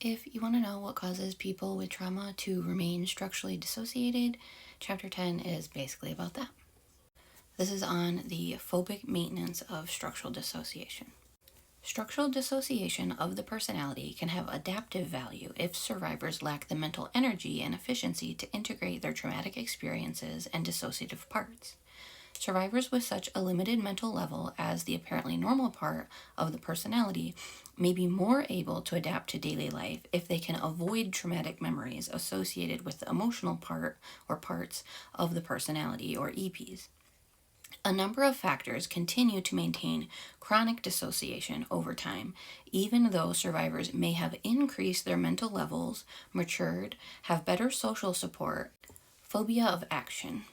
If you want to know what causes people with trauma to remain structurally dissociated, Chapter 10 is basically about that. This is on the phobic maintenance of structural dissociation. Structural dissociation of the personality can have adaptive value if survivors lack the mental energy and efficiency to integrate their traumatic experiences and dissociative parts. Survivors with such a limited mental level as the apparently normal part of the personality may be more able to adapt to daily life if they can avoid traumatic memories associated with the emotional part or parts of the personality or EPs. A number of factors continue to maintain chronic dissociation over time, even though survivors may have increased their mental levels, matured, have better social support. Phobia of action.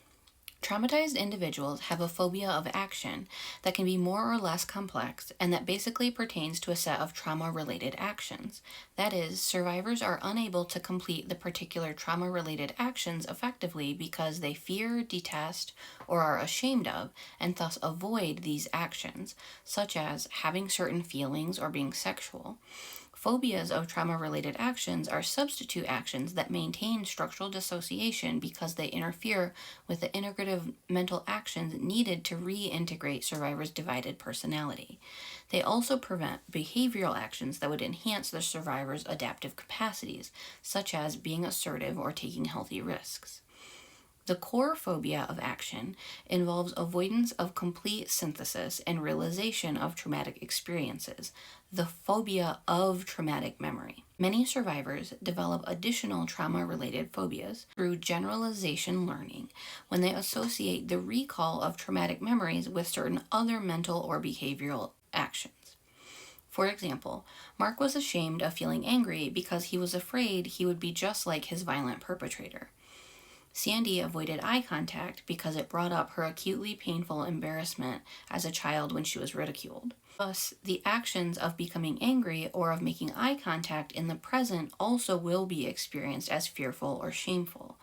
Traumatized individuals have a phobia of action that can be more or less complex and that basically pertains to a set of trauma-related actions. That is, survivors are unable to complete the particular trauma-related actions effectively because they fear, detest, or are ashamed of, and thus avoid these actions, such as having certain feelings or being sexual. Phobias of trauma-related actions are substitute actions that maintain structural dissociation because they interfere with the integrative mental actions needed to reintegrate survivors' divided personality. They also prevent behavioral actions that would enhance the survivor's adaptive capacities, such as being assertive or taking healthy risks. The core phobia of action involves avoidance of complete synthesis and realization of traumatic experiences, the phobia of traumatic memory. Many survivors develop additional trauma-related phobias through generalization learning when they associate the recall of traumatic memories with certain other mental or behavioral actions. For example, Mark was ashamed of feeling angry because he was afraid he would be just like his violent perpetrator. Sandy avoided eye contact because it brought up her acutely painful embarrassment as a child when she was ridiculed. Thus, the actions of becoming angry or of making eye contact in the present also will be experienced as fearful or shameful,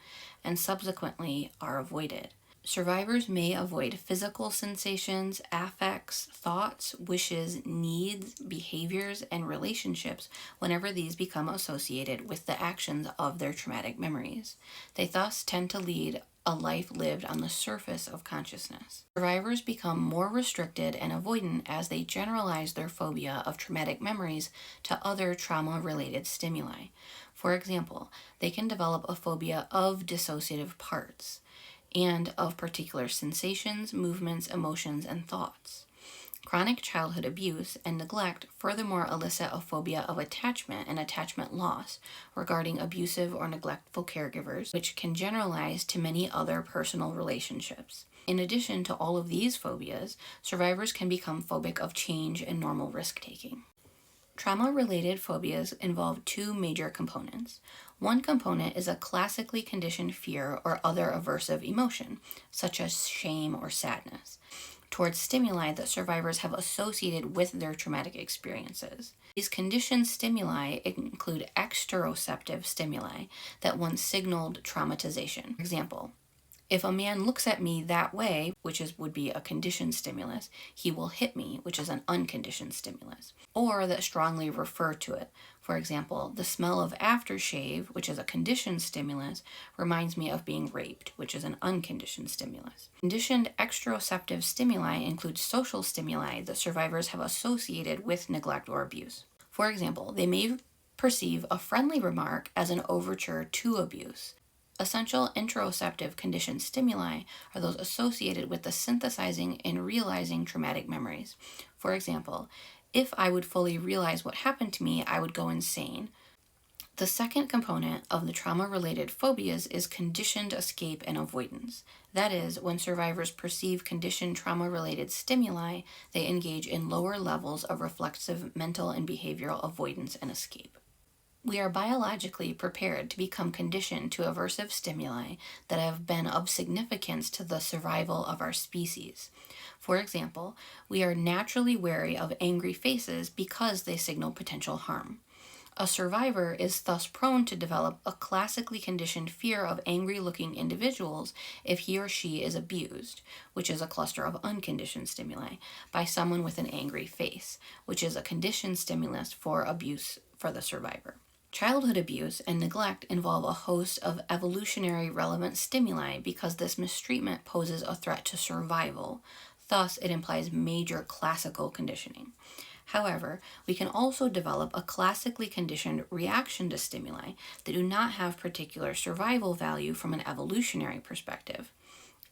and subsequently are avoided. Survivors may avoid physical sensations, affects, thoughts, wishes, needs, behaviors, and relationships whenever these become associated with the actions of their traumatic memories. They thus tend to lead a life lived on the surface of consciousness. Survivors become more restricted and avoidant as they generalize their phobia of traumatic memories to other trauma-related stimuli. For example, they can develop a phobia of dissociative parts and of particular sensations, movements, emotions, and thoughts. Chronic childhood abuse and neglect furthermore elicit a phobia of attachment and attachment loss regarding abusive or neglectful caregivers, which can generalize to many other personal relationships. In addition to all of these phobias, survivors can become phobic of change and normal risk-taking. Trauma-related phobias involve two major components. One component is a classically conditioned fear or other aversive emotion, such as shame or sadness, towards stimuli that survivors have associated with their traumatic experiences. These conditioned stimuli include exteroceptive stimuli that once signaled traumatization. For example, if a man looks at me that way, which would be a conditioned stimulus, he will hit me, which is an unconditioned stimulus, or that strongly refer to it. For example, the smell of aftershave, which is a conditioned stimulus, reminds me of being raped, which is an unconditioned stimulus. Conditioned exteroceptive stimuli include social stimuli that survivors have associated with neglect or abuse. For example, they may perceive a friendly remark as an overture to abuse. Essential interoceptive conditioned stimuli are those associated with the synthesizing and realizing traumatic memories. For example, if I would fully realize what happened to me, I would go insane. The second component of the trauma-related phobias is conditioned escape and avoidance. That is, when survivors perceive conditioned trauma-related stimuli, they engage in lower levels of reflexive mental and behavioral avoidance and escape. We are biologically prepared to become conditioned to aversive stimuli that have been of significance to the survival of our species. For example, we are naturally wary of angry faces because they signal potential harm. A survivor is thus prone to develop a classically conditioned fear of angry-looking individuals if he or she is abused, which is a cluster of unconditioned stimuli, by someone with an angry face, which is a conditioned stimulus for abuse for the survivor. Childhood abuse and neglect involve a host of evolutionary relevant stimuli because this mistreatment poses a threat to survival. Thus, it implies major classical conditioning. However, we can also develop a classically conditioned reaction to stimuli that do not have particular survival value from an evolutionary perspective.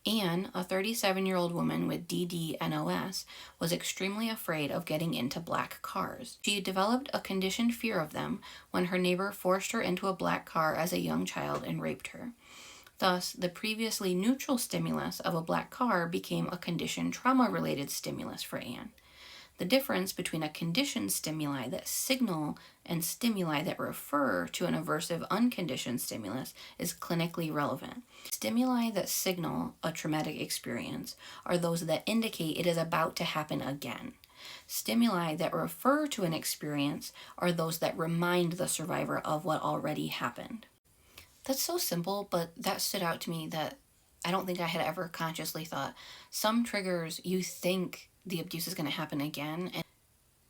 Anne, a 37-year-old woman with DDNOS, was extremely afraid of getting into black cars. She developed a conditioned fear of them when her neighbor forced her into a black car as a young child and raped her. Thus, the previously neutral stimulus of a black car became a conditioned trauma-related stimulus for Anne. The difference between a conditioned stimuli that signal and stimuli that refer to an aversive unconditioned stimulus is clinically relevant. Stimuli that signal a traumatic experience are those that indicate it is about to happen again. Stimuli that refer to an experience are those that remind the survivor of what already happened. That's so simple, but that stood out to me that I don't think I had ever consciously thought. Some triggers you think the abuse is going to happen again,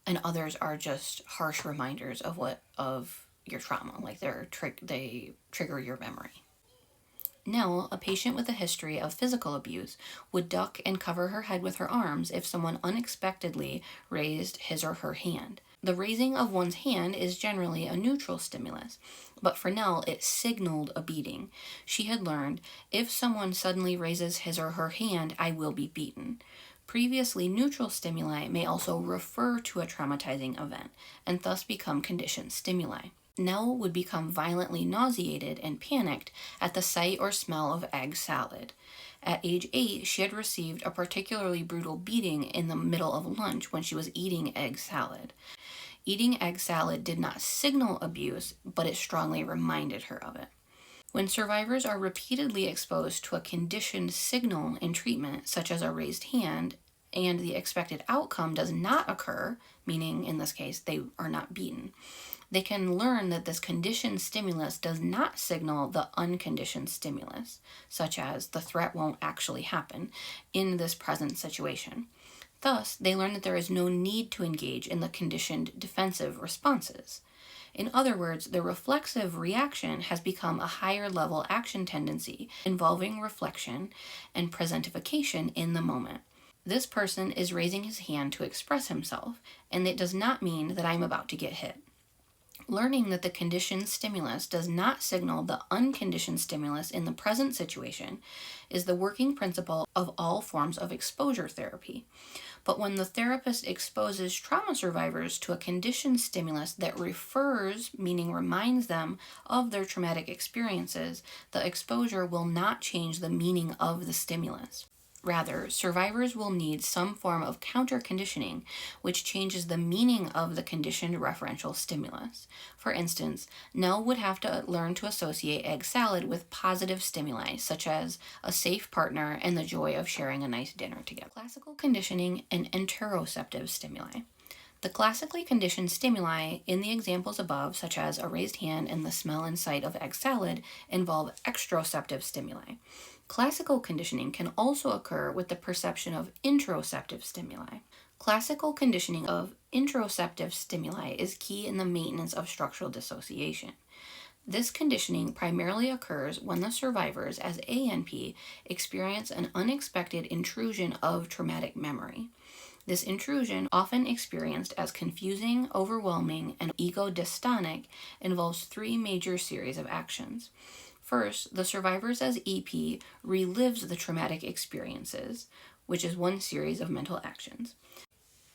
and others are just harsh reminders of your trauma, like they trigger your memory. Now, a patient with a history of physical abuse would duck and cover her head with her arms if someone unexpectedly raised his or her hand. The raising of one's hand is generally a neutral stimulus, but for Nell, it signaled a beating. She had learned, if someone suddenly raises his or her hand, I will be beaten. Previously neutral stimuli may also refer to a traumatizing event, and thus become conditioned stimuli. Nell would become violently nauseated and panicked at the sight or smell of egg salad. At age 8, she had received a particularly brutal beating in the middle of lunch when she was eating egg salad. Eating egg salad did not signal abuse, but it strongly reminded her of it. When survivors are repeatedly exposed to a conditioned signal in treatment, such as a raised hand, and the expected outcome does not occur, meaning in this case they are not beaten, they can learn that this conditioned stimulus does not signal the unconditioned stimulus, such as the threat won't actually happen in this present situation. Thus, they learn that there is no need to engage in the conditioned defensive responses. In other words, the reflexive reaction has become a higher level action tendency involving reflection and presentification in the moment. This person is raising his hand to express himself, and it does not mean that I'm about to get hit. Learning that the conditioned stimulus does not signal the unconditioned stimulus in the present situation is the working principle of all forms of exposure therapy. But when the therapist exposes trauma survivors to a conditioned stimulus that refers, meaning reminds them of their traumatic experiences, the exposure will not change the meaning of the stimulus. Rather, survivors will need some form of counter-conditioning, which changes the meaning of the conditioned referential stimulus. For instance, Nell would have to learn to associate egg salad with positive stimuli, such as a safe partner and the joy of sharing a nice dinner together. Classical conditioning and interoceptive stimuli. The classically conditioned stimuli in the examples above, such as a raised hand and the smell and sight of egg salad, involve exteroceptive stimuli. Classical conditioning can also occur with the perception of interoceptive stimuli. Classical conditioning of interoceptive stimuli is key in the maintenance of structural dissociation. This conditioning primarily occurs when the survivors, as ANP, experience an unexpected intrusion of traumatic memory. This intrusion, often experienced as confusing, overwhelming, and ego-dystonic, involves three major series of actions. First, the survivors as EP relives the traumatic experiences, which is one series of mental actions.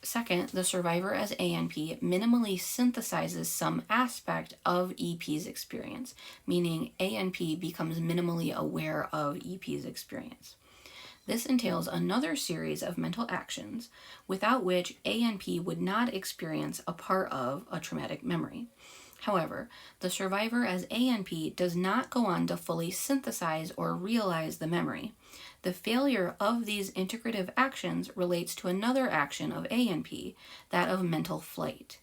Second, the survivor as ANP minimally synthesizes some aspect of EP's experience, meaning ANP becomes minimally aware of EP's experience. This entails another series of mental actions without which ANP would not experience a part of a traumatic memory. However, the survivor as ANP does not go on to fully synthesize or realize the memory. The failure of these integrative actions relates to another action of ANP, that of mental flight.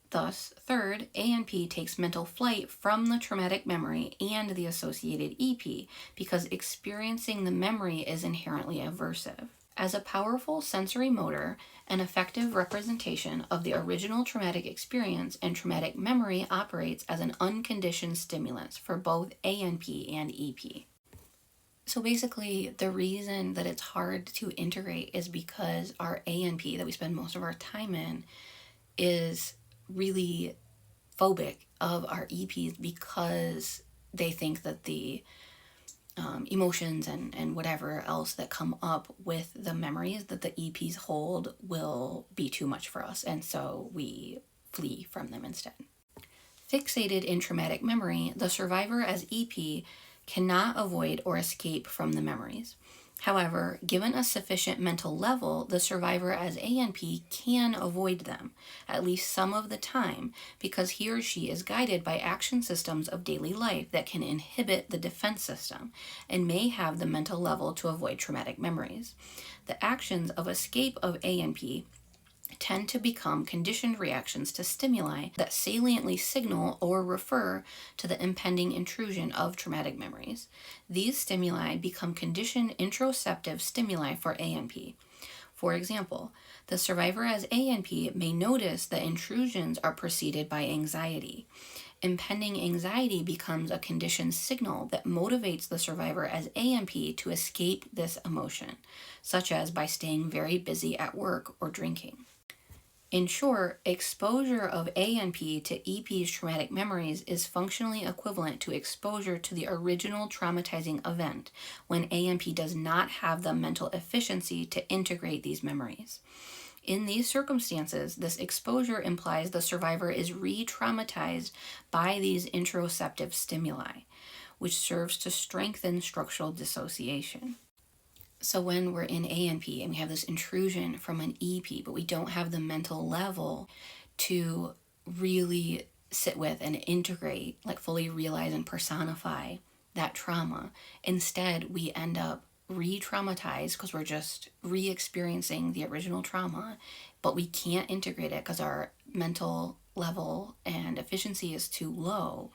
Thus, third, ANP takes mental flight from the traumatic memory and the associated EP because experiencing the memory is inherently aversive. As a powerful sensory motor, an effective representation of the original traumatic experience and traumatic memory operates as an unconditioned stimulus for both ANP and EP. So basically, the reason that it's hard to integrate is because our ANP that we spend most of our time in is really phobic of our EPs because they think that the emotions and whatever else that come up with the memories that the EPs hold will be too much for us, and so we flee from them instead. Fixated in traumatic memory, the survivor as EP cannot avoid or escape from the memories. However, given a sufficient mental level, the survivor as ANP can avoid them, at least some of the time, because he or she is guided by action systems of daily life that can inhibit the defense system and may have the mental level to avoid traumatic memories. The actions of escape of ANP tend to become conditioned reactions to stimuli that saliently signal or refer to the impending intrusion of traumatic memories. These stimuli become conditioned interoceptive stimuli for ANP. For example, the survivor as ANP may notice that intrusions are preceded by anxiety. Impending anxiety becomes a conditioned signal that motivates the survivor as ANP to escape this emotion, such as by staying very busy at work or drinking. In short, exposure of ANP to EP's traumatic memories is functionally equivalent to exposure to the original traumatizing event when ANP does not have the mental efficiency to integrate these memories. In these circumstances, this exposure implies the survivor is re-traumatized by these interoceptive stimuli, which serves to strengthen structural dissociation. So when we're in ANP and we have this intrusion from an EP, but we don't have the mental level to really sit with and integrate, like fully realize and personify that trauma, instead we end up re-traumatized because we're just re-experiencing the original trauma, but we can't integrate it because our mental level and efficiency is too low.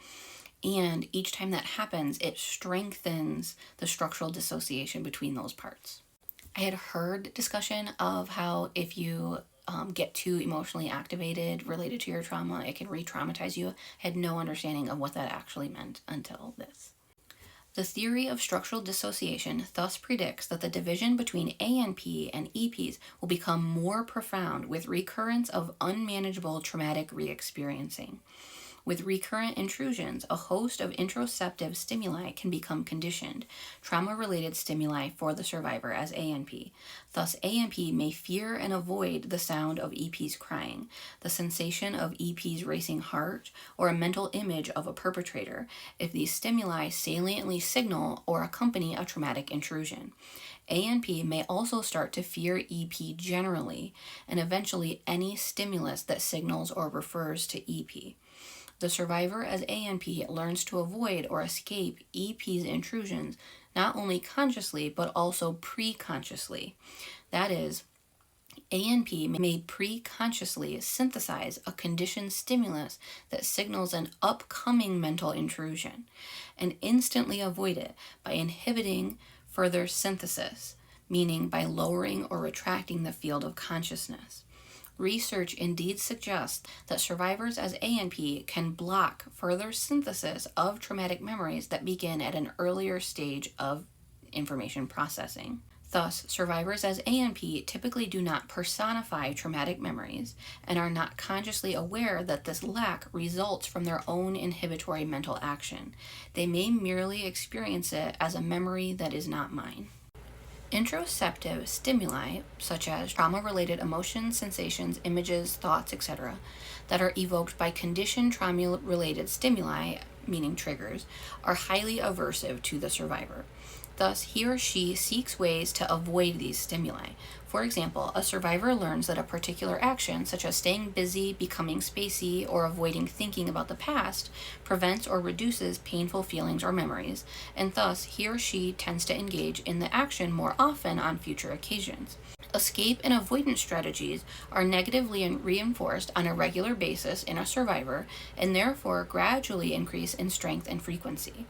And each time that happens, it strengthens the structural dissociation between those parts. I had heard discussion of how if you get too emotionally activated related to your trauma, it can re-traumatize you. I had no understanding of what that actually meant until this. The theory of structural dissociation thus predicts that the division between ANP and EPs will become more profound with recurrence of unmanageable traumatic re-experiencing. With recurrent intrusions, a host of interoceptive stimuli can become conditioned, trauma-related stimuli for the survivor as ANP. Thus, ANP may fear and avoid the sound of EP's crying, the sensation of EP's racing heart, or a mental image of a perpetrator if these stimuli saliently signal or accompany a traumatic intrusion. ANP may also start to fear EP generally, and eventually any stimulus that signals or refers to EP. The survivor as ANP learns to avoid or escape EP's intrusions not only consciously but also pre-consciously. That is, ANP may pre-consciously synthesize a conditioned stimulus that signals an upcoming mental intrusion and instantly avoid it by inhibiting further synthesis, meaning by lowering or retracting the field of consciousness. Research indeed suggests that survivors as ANP can block further synthesis of traumatic memories that begin at an earlier stage of information processing. Thus, survivors as ANP typically do not personify traumatic memories and are not consciously aware that this lack results from their own inhibitory mental action. They may merely experience it as a memory that is not mine. Interoceptive stimuli, such as trauma-related emotions, sensations, images, thoughts, etc., that are evoked by conditioned trauma-related stimuli, meaning triggers, are highly aversive to the survivor. Thus, he or she seeks ways to avoid these stimuli. For example, a survivor learns that a particular action, such as staying busy, becoming spacey, or avoiding thinking about the past, prevents or reduces painful feelings or memories, and thus he or she tends to engage in the action more often on future occasions. Escape and avoidance strategies are negatively reinforced on a regular basis in a survivor and therefore gradually increase in strength and frequency.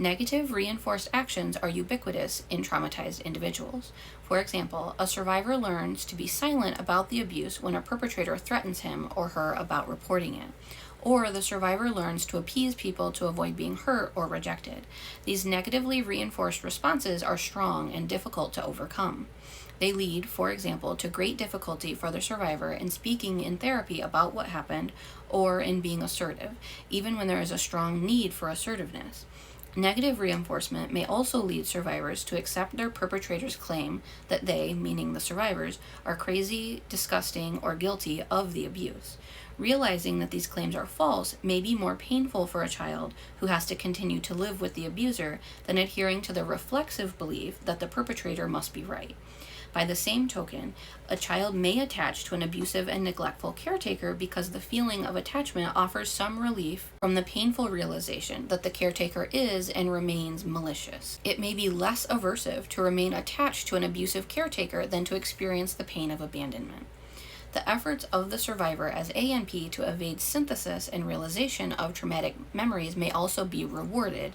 Negative reinforced actions are ubiquitous in traumatized individuals. For example, a survivor learns to be silent about the abuse when a perpetrator threatens him or her about reporting it. Or the survivor learns to appease people to avoid being hurt or rejected. These negatively reinforced responses are strong and difficult to overcome. They lead, for example, to great difficulty for the survivor in speaking in therapy about what happened or in being assertive, even when there is a strong need for assertiveness. Negative reinforcement may also lead survivors to accept their perpetrator's claim that they, meaning the survivors, are crazy, disgusting, or guilty of the abuse. Realizing that these claims are false may be more painful for a child who has to continue to live with the abuser than adhering to the reflexive belief that the perpetrator must be right. By the same token, a child may attach to an abusive and neglectful caretaker because the feeling of attachment offers some relief from the painful realization that the caretaker is and remains malicious. It may be less aversive to remain attached to an abusive caretaker than to experience the pain of abandonment. The efforts of the survivor as ANP to evade synthesis and realization of traumatic memories may also be rewarded,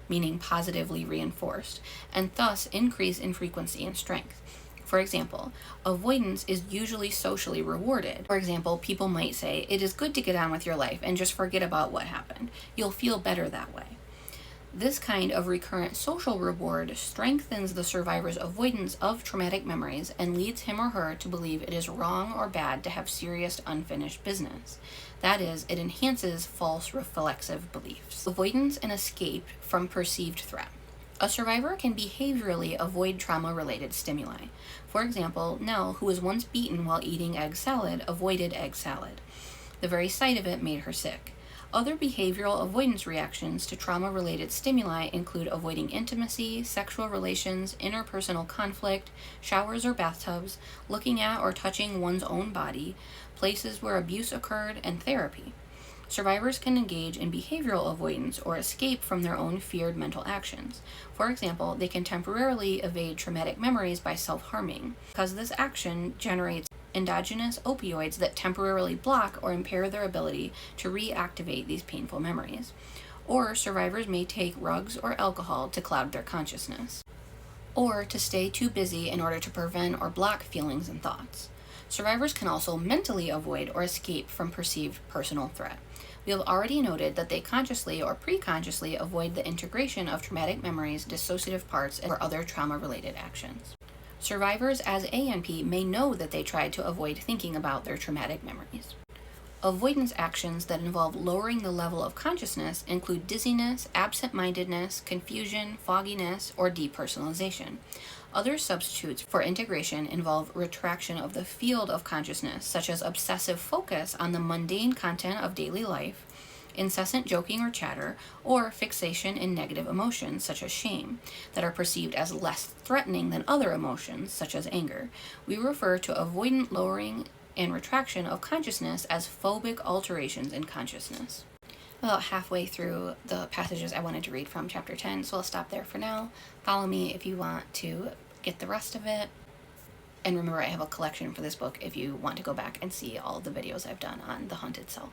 meaning positively reinforced, and thus increase in frequency and strength. For example, avoidance is usually socially rewarded. For example, people might say, "It is good to get on with your life and just forget about what happened. You'll feel better that way." This kind of recurrent social reward strengthens the survivor's avoidance of traumatic memories and leads him or her to believe it is wrong or bad to have serious unfinished business. That is, it enhances false reflexive beliefs. Avoidance and escape from perceived threat. A survivor can behaviorally avoid trauma-related stimuli. For example, Nell, who was once beaten while eating egg salad, avoided egg salad. The very sight of it made her sick. Other behavioral avoidance reactions to trauma-related stimuli include avoiding intimacy, sexual relations, interpersonal conflict, showers or bathtubs, looking at or touching one's own body, places where abuse occurred, and therapy. Survivors can engage in behavioral avoidance or escape from their own feared mental actions. For example, they can temporarily evade traumatic memories by self-harming, because this action generates endogenous opioids that temporarily block or impair their ability to reactivate these painful memories. Or survivors may take drugs or alcohol to cloud their consciousness, or to stay too busy in order to prevent or block feelings and thoughts. Survivors can also mentally avoid or escape from perceived personal threat. We have already noted that they consciously or preconsciously avoid the integration of traumatic memories, dissociative parts, or other trauma-related actions. Survivors as ANP may know that they tried to avoid thinking about their traumatic memories. Avoidance actions that involve lowering the level of consciousness include dizziness, absent-mindedness, confusion, fogginess, or depersonalization. Other substitutes for integration involve retraction of the field of consciousness, such as obsessive focus on the mundane content of daily life, incessant joking or chatter, or fixation in negative emotions, such as shame, that are perceived as less threatening than other emotions, such as anger. We refer to avoidant lowering and retraction of consciousness as phobic alterations in consciousness. About halfway through the passages I wanted to read from chapter 10, so I'll stop there for now. Follow me if you want to get the rest of it. And remember, I have a collection for this book if you want to go back and see all the videos I've done on the haunted cell.